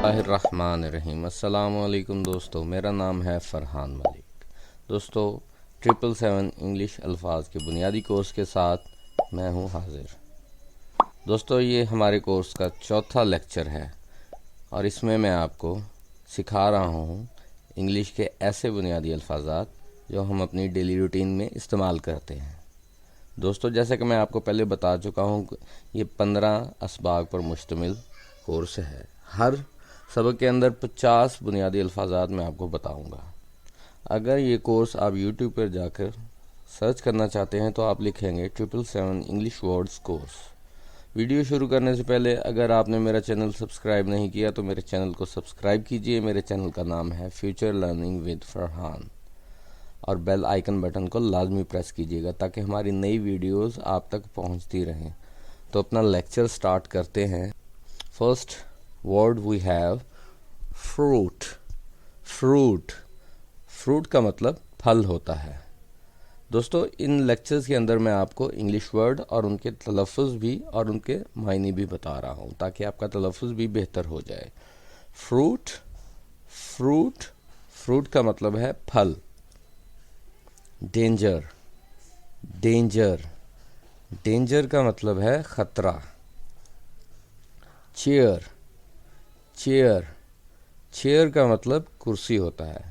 اللہ الرحمن الرحیم۔ السلام علیکم دوستو، میرا نام ہے فرحان ملک۔ دوستو 777 انگلش الفاظ کے بنیادی کورس کے ساتھ میں ہوں حاضر۔ دوستو یہ ہمارے کورس کا چوتھا لیکچر ہے اور اس میں آپ کو سکھا رہا ہوں انگلش کے ایسے بنیادی الفاظات جو ہم اپنی ڈیلی روٹین میں استعمال کرتے ہیں۔ دوستو جیسا کہ میں آپ کو پہلے بتا چکا ہوں، یہ 15 اسباق پر مشتمل کورس ہے۔ ہر سبق کے اندر 50 بنیادی الفاظات میں آپ کو بتاؤں گا۔ اگر یہ کورس آپ یوٹیوب پر جا کر سرچ کرنا چاہتے ہیں تو آپ لکھیں گے 777 انگلش ورڈز کورس۔ ویڈیو شروع کرنے سے پہلے اگر آپ نے میرا چینل سبسکرائب نہیں کیا تو میرے چینل کو سبسکرائب کیجئے۔ میرے چینل کا نام ہے فیوچر لرننگ ود فرحان، اور بیل آئیکن بٹن کو لازمی پریس کیجئے گا تاکہ ہماری نئی ویڈیوز آپ تک پہنچتی رہیں۔ تو اپنا لیکچر سٹارٹ کرتے ہیں۔ First word we have fruit. Fruit fruit کا مطلب پھل ہوتا ہے۔ دوستو ان لیکچرز کے اندر میں آپ کو انگلش ورڈ اور ان کے تلفظ بھی اور ان کے معنی بھی بتا رہا ہوں تاکہ آپ کا تلفظ بھی بہتر ہو جائے۔ فروٹ فروٹ فروٹ کا مطلب ہے پھل۔ ڈینجر ڈینجر ڈینجر کا مطلب ہے خطرہ۔ چیئر چیئر چیئر کا مطلب کرسی ہوتا ہے۔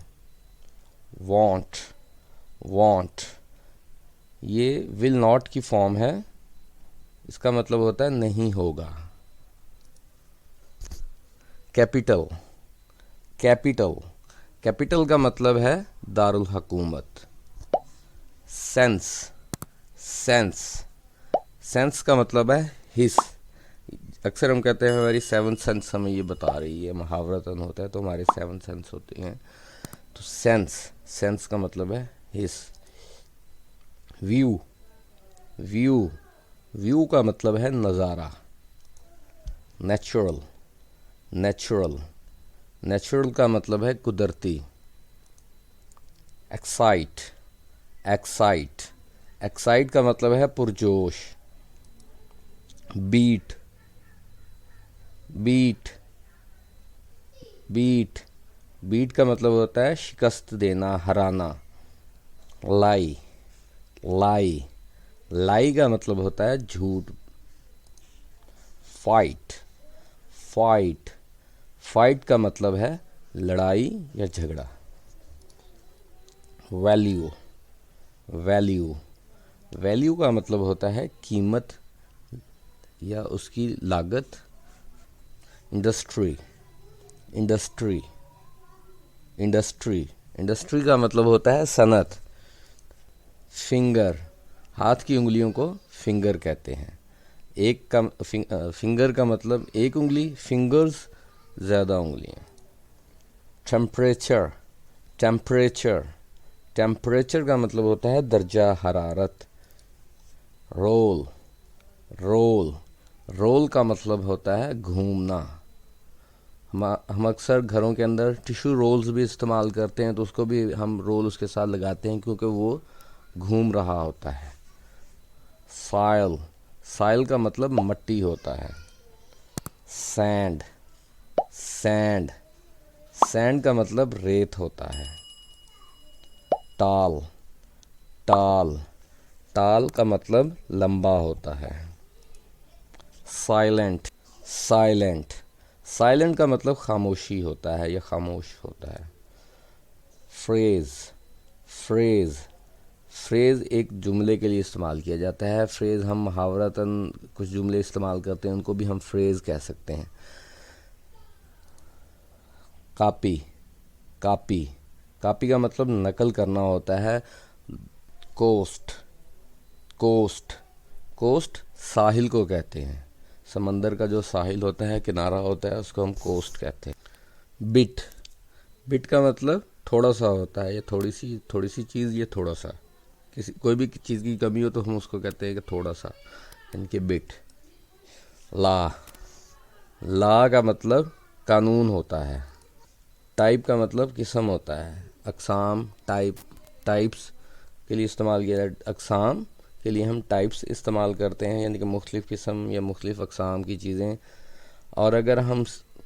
وانٹ وانٹ یہ ول ناٹ کی فارم ہے، اس کا مطلب ہوتا ہے نہیں ہوگا۔ کیپٹل کیپٹل کیپٹل کا مطلب ہے دارالحکومت۔ سینس سینس سینس کا مطلب ہے حس۔ اکثر ہم کہتے ہیں ہماری 7 سینس ہمیں یہ بتا رہی ہے، محاورتاً ہوتا ہے تو ہمارے 7 سینس ہوتے ہیں۔ تو سینس سینس کا مطلب ہے حس۔ ویو ویو ویو کا مطلب ہے نظارہ۔ نیچرل نیچرل نیچرل کا مطلب ہے قدرتی۔ ایکسائٹ ایکسائٹ ایکسائٹ کا مطلب ہے پرجوش۔ بیٹ بیٹ بیٹ بیٹ کا مطلب ہوتا ہے شکست دینا، ہرانا۔ لائی لائی لائی کا مطلب ہوتا ہے جھوٹ۔ فائٹ فائٹ فائٹ کا مطلب ہے لڑائی یا جھگڑا۔ ویلیو ویلیو ویلیو کا مطلب ہوتا ہے قیمت یا اس کی لاگت۔ انڈسٹری انڈسٹری انڈسٹری انڈسٹری کا مطلب ہوتا ہے صنعت۔ فنگر ہاتھ کی انگلیوں کو فنگر کہتے ہیں۔ ایک کا فنگر کا مطلب ایک انگلی، فنگرز زیادہ انگلیاں۔ ٹیمپریچر ٹیمپریچر ٹیمپریچر کا مطلب ہوتا ہے درجہ حرارت۔ رول رول رول کا مطلب ہوتا ہے گھومنا۔ ہم اکثر گھروں کے اندر ٹیشو رولز بھی استعمال کرتے ہیں تو اس کو بھی ہم رول اس کے ساتھ لگاتے ہیں کیونکہ وہ گھوم رہا ہوتا ہے۔ سائل سائل کا مطلب مٹی ہوتا ہے۔ سینڈ سینڈ سینڈ کا مطلب ریت ہوتا ہے۔ ٹال ٹال ٹال کا مطلب لمبا ہوتا ہے۔ سائلنٹ سائلنٹ سائلنٹ کا مطلب خاموشی ہوتا ہے یا خاموش ہوتا ہے۔ فریز فریز فریز ایک جملے کے لیے استعمال کیا جاتا ہے۔ فریز ہم محاورتاً کچھ جملے استعمال کرتے ہیں، ان کو بھی ہم فریز کہہ سکتے ہیں۔ کاپی کاپی کاپی کا مطلب نقل کرنا ہوتا ہے۔ کوسٹ کوسٹ کوسٹ ساحل کو کہتے ہیں۔ سمندر کا جو ساحل ہوتا ہے، کنارہ ہوتا ہے، اس کو ہم کوسٹ کہتے ہیں۔ بٹ بٹ کا مطلب تھوڑا سا ہوتا ہے، یا تھوڑی سی چیز، یہ تھوڑا سا کوئی بھی چیز کی کمی ہو تو ہم اس کو کہتے ہیں کہ تھوڑا سا، یعنی کہ بٹ۔ لا لا کا مطلب قانون ہوتا ہے۔ ٹائپ کا مطلب قسم ہوتا ہے۔ اقسام ٹائپس کے لیے استعمال کیا جاتا ہے۔ اقسام کے لیے ہم ٹائپس استعمال کرتے ہیں، یعنی کہ مختلف قسم یا مختلف اقسام کی چیزیں۔ اور اگر ہم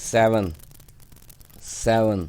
7, 7,